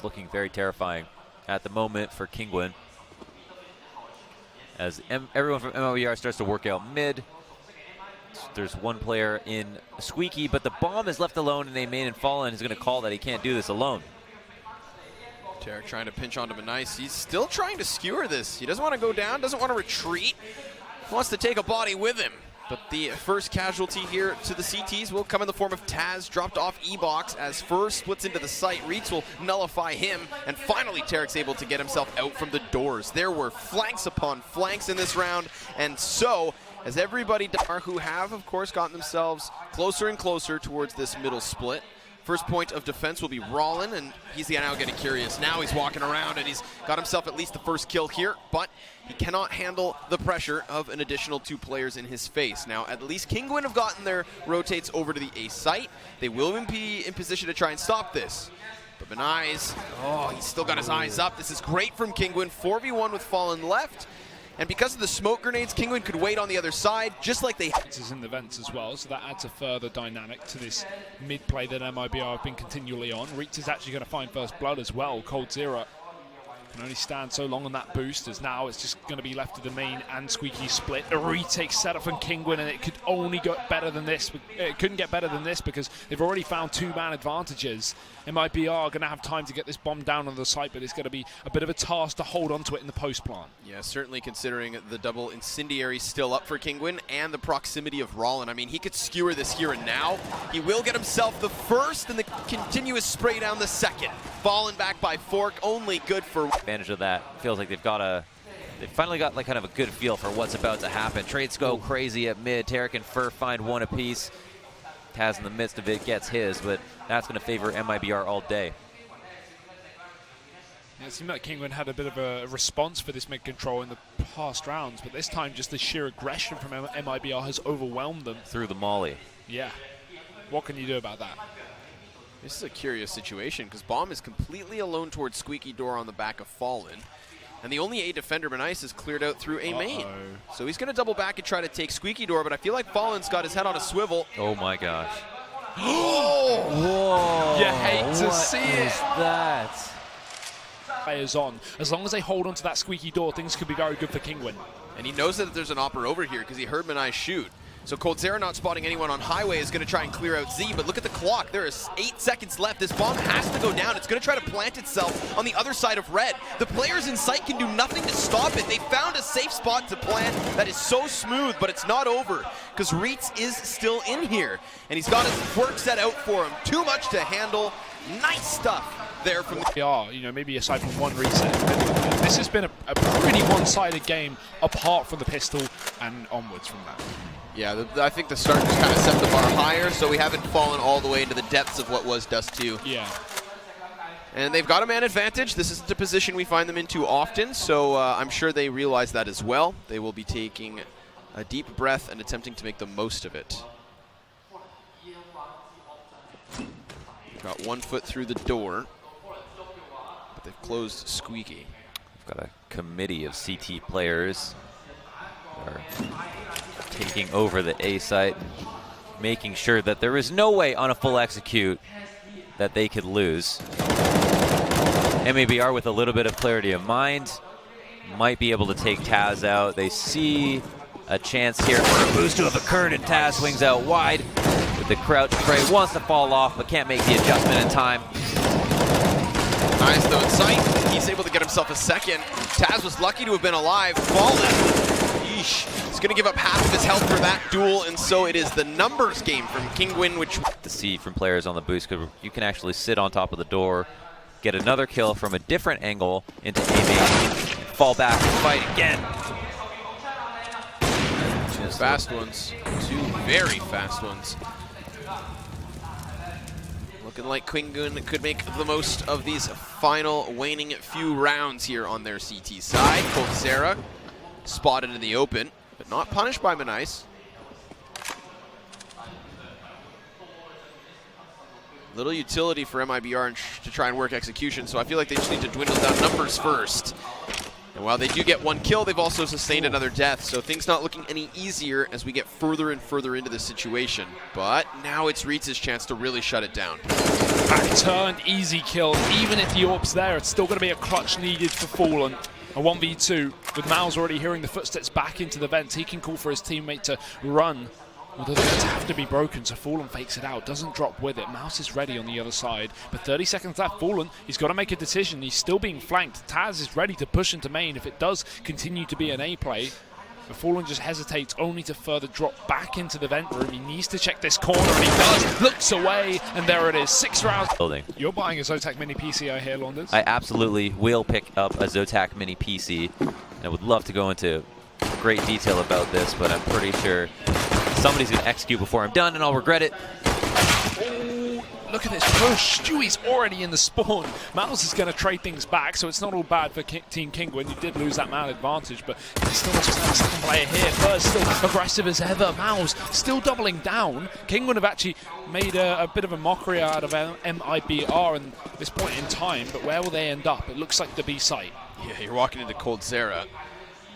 Looking very terrifying at the moment for Kinguin. As everyone from Mibr starts to work out mid. There's one player in Squeaky, but the bomb is left alone in a main, and Fallen is going to call that he can't do this alone. Tarek trying to pinch onto Nice. He's still trying to skewer this. He doesn't want to go down, doesn't want to retreat. He wants to take a body with him. But the first casualty here to the CTs will come in the form of Taz, dropped off E-Box as Fur splits into the site. Reeds will nullify him, and finally Tarek's able to get himself out from the doors. There were flanks upon flanks in this round, and so as everybody who have, of course, gotten themselves closer and closer towards this middle split. First point of defense will be Rollin, and he's now getting curious. Now he's walking around, and he's got himself at least the first kill here, but he cannot handle the pressure of an additional 2 players in his face. Now, at least Kinguin have gotten their rotates over to the A site. They will be in position to try and stop this. But Benai's, he's still got his eyes up. This is great from Kinguin. 4v1 with Fallen left. And because of the smoke grenades, Kinguin could wait on the other side, just like they is in the vents as well, so that adds a further dynamic to this mid play that Mibr have been continually on. Reach is actually going to find first blood as well. Coldzera can only stand so long on that boost, as now it's just going to be left to the main and Squeaky split. A retake setup from Kinguin, and it could only get better than this. It couldn't get better than this because they've already found 2-man advantages. Mibr are going to have time to get this bomb down on the site, but it's going to be a bit of a task to hold on to it in the post plant. Yeah, certainly considering the double incendiary still up for Kinguin and the proximity of Rollin. I mean, he could skewer this here and now. He will get himself the first and the continuous spray down the second. Fallen back by Fork, only good for advantage of that. Feels like they've finally got like kind of a good feel for what's about to happen. Trades go crazy at mid. Tarek and Fur find one apiece. Taz in the midst of it gets his, but that's going to favor Mibr all day. Yeah, it seemed like Kinguin had a bit of a response for this mid-control in the past rounds, but this time just the sheer aggression from Mibr has overwhelmed them. Through the molly. Yeah. What can you do about that? This is a curious situation because Bomb is completely alone towards Squeaky Door on the back of Fallen. And the only A defender, Benice, is cleared out through A main. So he's going to double back and try to take Squeaky Door, but I feel like Fallen's got his head on a swivel. Oh my gosh. Oh! Whoa! You hate to see it. That Players on. As long as they hold on to that Squeaky Door, things could be very good for Kinguin. And he knows that there's an opper over here because he heard Benice shoot. So Coldzera not spotting anyone on highway is going to try and clear out Z, but look at the clock. There is 8 seconds left. This bomb has to go down. It's going to try to plant itself on the other side of red. The players in sight can do nothing to stop it. They found a safe spot to plant that is so smooth, but it's not over because Reitz is still in here, and he's got his work set out for him. Too much to handle. Nice stuff there from the you know, maybe aside from one reset. This has been a pretty one-sided game apart from the pistol and onwards from that. Yeah, I think the start just kind of set the bar higher, so we haven't fallen all the way into the depths of what was Dust 2. Yeah. And they've got a man advantage. This isn't a position we find them in too often, so I'm sure they realize that as well. They will be taking a deep breath and attempting to make the most of it. Got 1 foot through the door, but they've closed Squeaky. We've got a committee of CT players that are taking over the A site, making sure that there is no way on a full execute that they could lose. Mibr with a little bit of clarity of mind might be able to take Taz out. They see a chance here for a boost to have occurred, and Taz swings out wide with the crouch spray. Wants to fall off, but can't make the adjustment in time. Nice though in sight. He's able to get himself a second. Taz was lucky to have been alive. Fallen. He's going to give up half of his health for that duel, and so it is the numbers game from Kinguin, which to see from players on the boost, because you can actually sit on top of the door, get another kill from a different angle into A main, fall back and fight again. Two fast ones. 2 very fast ones. Looking like Kinguin could make the most of these final waning few rounds here on their CT side. Coldzera spotted in the open, but not punished by Benice. Little utility for Mibr to try and work execution, so I feel like they just need to dwindle down numbers first. And while they do get one kill, they've also sustained another death, so things not looking any easier as we get further and further into this situation. But now it's Reeds' chance to really shut it down. Back turned, easy kill. Even if the AWP's there, it's still going to be a clutch needed for Fallen. A 1v2, with Miles already hearing the footsteps back into the vents. He can call for his teammate to run. Although the vents have to be broken, so Fallen fakes it out, doesn't drop with it. Mouse is ready on the other side, but 30 seconds left. Fallen, he's got to make a decision. He's still being flanked. Taz is ready to push into main if it does continue to be an A play. But Fallen just hesitates only to further drop back into the vent room. He needs to check this corner, and he does. Looks away, and there it is. 6 rounds. Building. You're buying a ZOTAC Mini PC, I hear, Launders? I absolutely will pick up a ZOTAC Mini PC. And I would love to go into great detail about this, but I'm pretty sure somebody's going to execute before I'm done, and I'll regret it. Oh, look at this push. Stewie's already in the spawn. Miles is going to trade things back, so it's not all bad for Team Kinguin. You did lose that man advantage, but he still just has a second player here. First, still aggressive as ever. Miles still doubling down. Kinguin have actually made a bit of a mockery out of Mibr in this point in time, but where will they end up? It looks like the B site. Yeah, you're walking into Coldzera.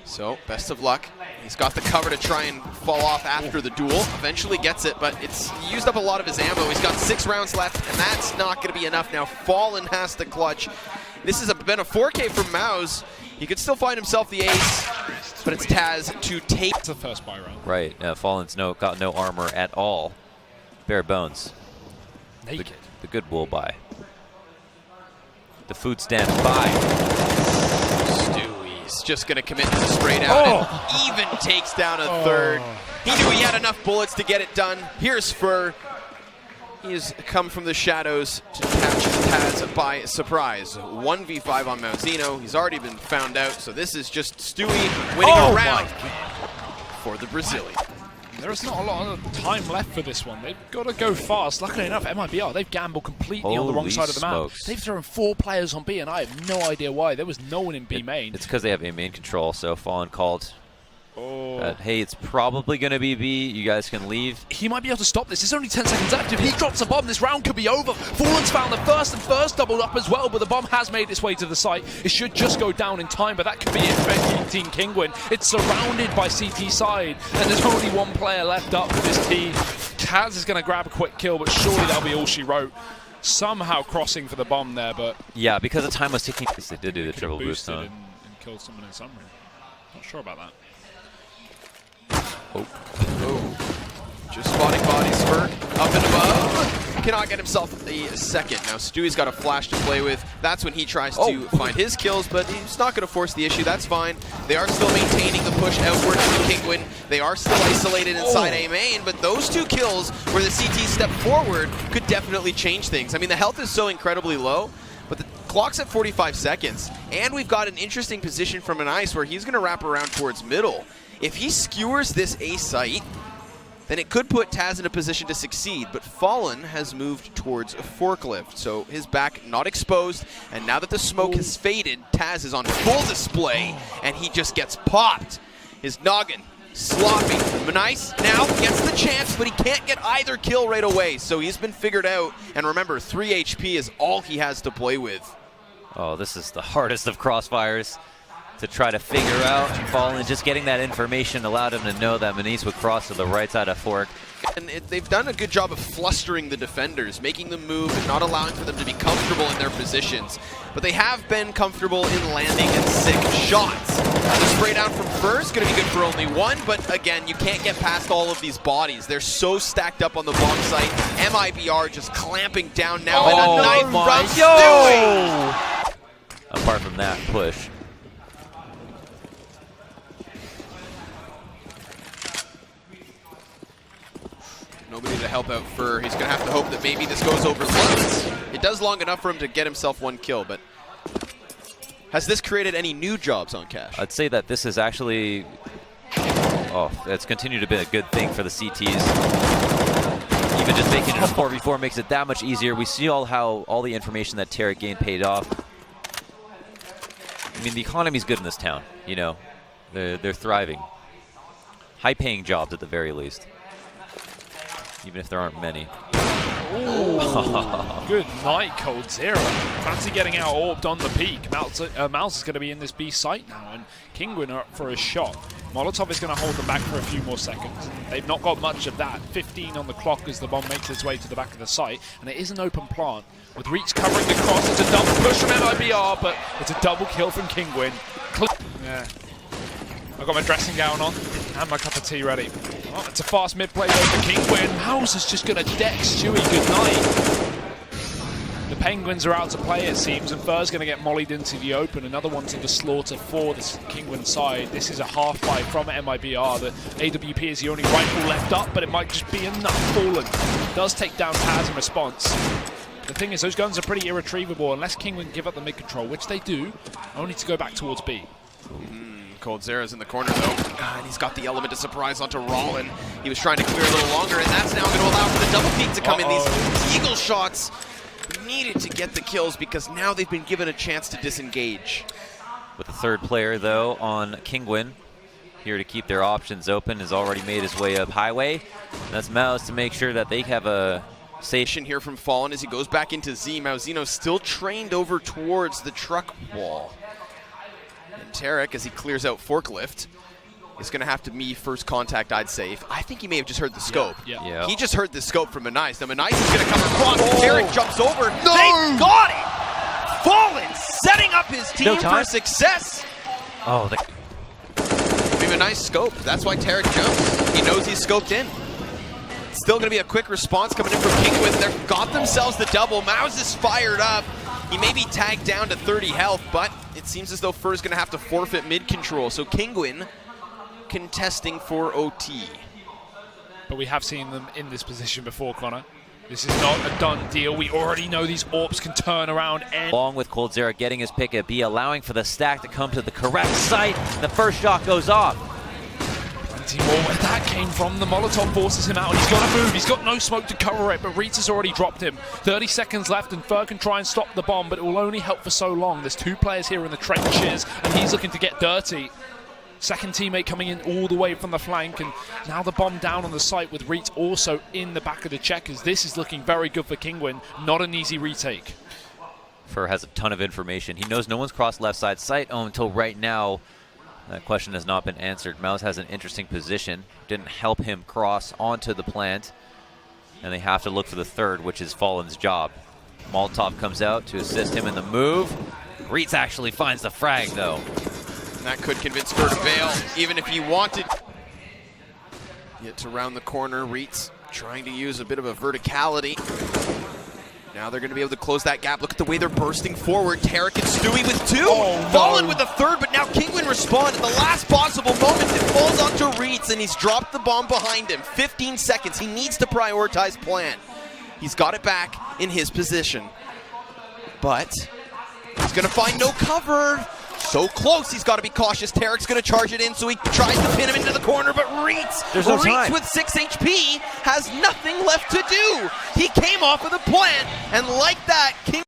So, best of luck. He's got the cover to try and fall off after the duel. Eventually gets it, but it's used up a lot of his ammo. He's got 6 rounds left, and that's not going to be enough now. Fallen has to clutch. This has been a 4K from Mouse. He could still find himself the ace, but it's Taz to take. It's the first buy round. Right, Fallen's got no armor at all. Bare bones. Naked. The good wool buy. The food stand buy. Stewie's just going to commit to the spray down and even takes down a third. He knew he had enough bullets to get it done. Here's Fur. He has come from the shadows to catch Taz by surprise. 1v5 on Mount Zeno. He's already been found out, so this is just Stewie winning a round for the Brazilian. There's not a lot of time left for this one. They've got to go fast. Luckily enough, Mibr, they've gambled completely on the wrong side of the map. Smokes. They've thrown 4 players on B, and I have no idea why. There was no one in B main. It's because they have A main control, so Fallen called. Hey, it's probably going to be B. You guys can leave. He might be able to stop this. There's only 10 seconds left. If he drops a bomb, this round could be over. Fallen's found the first, and first doubled up as well, but the bomb has made its way to the site. It should just go down in time, but that could be it for Team Kinguin. It's surrounded by CT side, and there's only 1 player left up for this team. Kaz is going to grab a quick kill, but surely that'll be all she wrote. Somehow crossing for the bomb there, but... Yeah, because the time was ticking. They did do the triple boost, huh? and killed someone in summary. Not sure about that. Just spotting bodies. Fur up and above. Cannot get himself a second. Now Stewie's got a flash to play with. That's when he tries to find his kills, but he's not going to force the issue. That's fine. They are still maintaining the push outward to Kinguin. They are still isolated inside A main, but those 2 kills where the CT step forward could definitely change things. I mean, the health is so incredibly low, but the clock's at 45 seconds, and we've got an interesting position from an ice where he's going to wrap around towards middle. If he skewers this A site, then it could put Taz in a position to succeed, but Fallen has moved towards a forklift, so his back not exposed, and now that the smoke has faded, Taz is on full display, and he just gets popped. His noggin, sloppy. Nice now gets the chance, but he can't get either kill right away, so he's been figured out, and remember, 3 HP is all he has to play with. Oh, this is the hardest of crossfires to try to figure out. Fallen just getting that information allowed him to know that Manice would cross to the right side of Fork. And they've done a good job of flustering the defenders, making them move and not allowing for them to be comfortable in their positions. But they have been comfortable in landing and sick shots. The spray down from Fur is going to be good for only 1, but again, you can't get past all of these bodies. They're so stacked up on the bomb site. Mibr just clamping down now, and a knife from Stewie! Apart from that push. Nobody to help out Fur. He's going to have to hope that maybe this goes over once. It does long enough for him to get himself 1 kill, but has this created any new jobs on Cash? I'd say that this is actually, it's continued to be a good thing for the CTs. Even just making it a 4v4 makes it that much easier. We see how all the information that Tarek gained paid off. I mean, the economy's good in this town, you know. They're thriving. High-paying jobs at the very least. Even if there aren't many. Ooh. Good night, coldzera. Fancy getting out orbed on the peak. Mouse is going to be in this B site now, and Kinguin are up for a shot. Molotov is going to hold them back for a few more seconds. They've not got much of that. 15 on the clock as the bomb makes its way to the back of the site, and it is an open plant. With Reach covering the cross, it's a double push from Mibr, but it's a double kill from Kinguin. Yeah. I've got my dressing gown on and my cup of tea ready. Oh, it's a fast mid play though for Kinguin. Mouse is just going to deck Stewie goodnight. The Penguins are out to play, it seems, and Fur's going to get mollied into the open. Another one to the slaughter for the Kinguin side. This is a half fight from Mibr. The AWP is the only rifle left up, but it might just be enough. Fallen does take down Taz in response. The thing is, those guns are pretty irretrievable unless Kinguin give up the mid control, which they do, only to go back towards B. coldzera's in the corner though, and he's got the element of surprise onto Rollin. He was trying to clear a little longer, and that's now going to allow for the double peek to come in. These eagle shots needed to get the kills because now they've been given a chance to disengage. With the third player though on Kinguin, here to keep their options open, has already made his way up highway. That's Mouse to make sure that they have a safe Here from Fallen as he goes back into Z. Mauzino still trained over towards the truck wall. And Tarek, as he clears out Forklift, is going to have to be first contact, I'd say. I think he may have just heard the scope. Yeah. He just heard the scope from Manice. Now Manice is going to come across. Tarek jumps over. No! They got it! Fallen setting up his team for success. Oh, We have a nice scope. That's why Tarek jumps. He knows he's scoped in. Still going to be a quick response coming in from Kinguin. They've got themselves the double. Mouse is fired up. He may be tagged down to 30 health, but it seems as though Fur's going to have to forfeit mid control. So Kinguin contesting for OT. But we have seen them in this position before, Connor. This is not a done deal. We already know these AWPs can turn around. And along with coldzera getting his pick at B, allowing for the stack to come to the correct site. The first shot goes off. More where that came from. The Molotov forces him out, and he's got to move. He's got no smoke to cover it, but Reitz has already dropped him. 30 seconds left, and Fur can try and stop the bomb, but it will only help for so long. There's two players here in the trenches, and he's looking to get dirty. Second teammate coming in all the way from the flank, and now the bomb down on the site with Reitz also in the back of the checkers. This is looking very good for Kinguin. Not an easy retake. Fur has a ton of information. He knows no one's crossed left side sight until right now. That question has not been answered. Mouse has an interesting position. Didn't help him cross onto the plant. And they have to look for the third, which is Fallen's job. Molotov comes out to assist him in the move. Reitz actually finds the frag, though. That could convince Fur to bail, even if he wanted. Yet to round the corner, Reitz trying to use a bit of a verticality. Now they're going to be able to close that gap. Look at the way they're bursting forward. Tarek and Stewie with two. Fallen with the third, but now Kinguin respond at the last possible moment. It falls onto Reitz, and he's dropped the bomb behind him. 15 seconds. He needs to prioritize plan. He's got it back in his position. But he's going to find no cover. So close, he's got to be cautious. Tarek's going to charge it in, so he tries to pin him into the corner, but Reitz with 6 HP has nothing left to do. He came off of the plant, and like that, King...